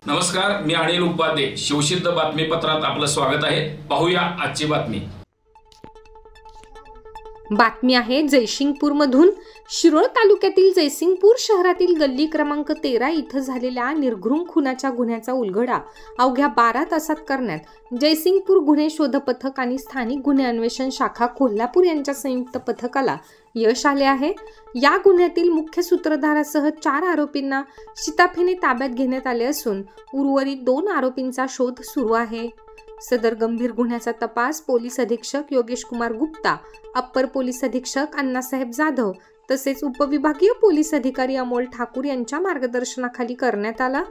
नमस्कार, मी अनिल उपाध्ये. शिवसिद्ध बातमीपत्रात आपलं स्वागत आहे. पाहूया आजची बातमी. बातमी आहे जयसिंगपूरमधून. शिरोळ तालुक्यातील जयसिंगपूर शहरातील गल्ली क्रमांक 13 इथं झालेल्या निर्घृण खुनाच्या गुन्ह्याचा उलगडा अवघ्या 12 तासात करण्यात जयसिंगपूर गुन्हे शोध पथक आणि स्थानिक गुन्हे अन्वेषण शाखा कोल्हापूर यांच्या संयुक्त पथकाला यश आले आहे. या गुन्ह्यातील मुख्य सूत्रधारासह 4 आरोपींना शिताफीने ताब्यात घेण्यात आले असून उर्वरित 2 आरोपींचा शोध सुरू आहे. सदर गंभीर गुन्ह्याचा तपास पोलीस अधीक्षक योगेश कुमार गुप्ता, अप्पर पोलीस अधीक्षक अण्णासाहेब जाधव तसेच उपविभागीय पोलीस अधिकारी अमोल ठाकूर यांच्या मार्गदर्शनाखाली करण्यात आला.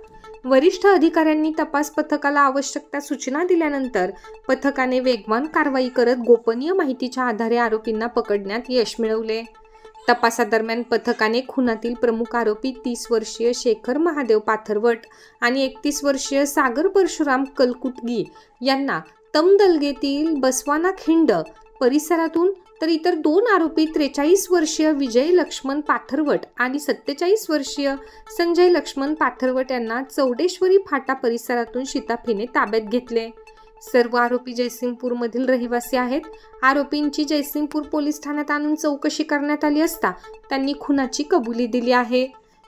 वरिष्ठ अधिकाऱ्यांनी तपास पथकाला आवश्यक त्या सूचना दिल्यानंतर पथकाने वेगवान कारवाई करत गोपनीय माहितीच्या आधारे आरोपींना पकडण्यात यश मिळवले. तपासादरम्यान पथकाने खुनातील प्रमुख आरोपी 30 वर्षीय शेखर महादेव पाथरवट आणि 31 वर्षीय सागर परशुराम कलकुटगी यांना तमदलगेतील बसवाना खिंड परिसरातून, तर इतर 2 आरोपी 43 वर्षीय विजय लक्ष्मण पाथरवट आणि 47 वर्षीय संजय लक्ष्मण पाथरवट यांना चौडेश्वरी फाटा परिसरातून शिताफीने ताब्यात घेतले. सर्व आरोपी जयसिंगपूर मधील रहिवासी आहेत. आरोपींची जयसिंगपूर पोलीस ठाण्यात आणून चौकशी करण्यात आली असता त्यांनी खुनाची कबुली दिली आहे.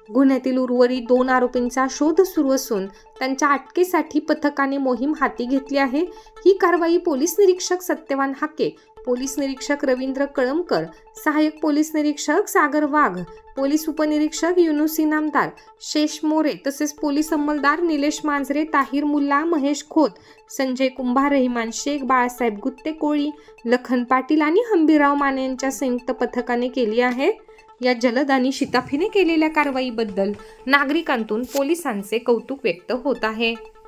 गुन्ह्यातील उर्वरित 2 आरोपींचा शोध सुरू असून त्यांच्या अटकेसाठी पथकाने मोहीम हाती घेतली आहे. ही कारवाई पोलीस निरीक्षक सत्यवान हाके, पोलीस निरीक्षक रवींद्र कळमकर, सहाय्यक पोलीस निरीक्षक सागर वाघ, पोलीस उपनिरीक्षक युनुस इनामदार, शेष मोरे तसेच पोलीस अंमलदार निलेश मांजरे, ताहिर मुल्ला, महेश खोत, संजय कुंभार, रहिमान शेख, बाळासाहेब गुत्ते कोळी, लखन पाटील आणि हंबीरराव माने यांच्या संयुक्त पथकाने केली आहे. या जलद आणि शिताफीने केलेल्या कारवाईबद्दल नागरिकांतून पोलिसांचे कौतुक व्यक्त होत आहे.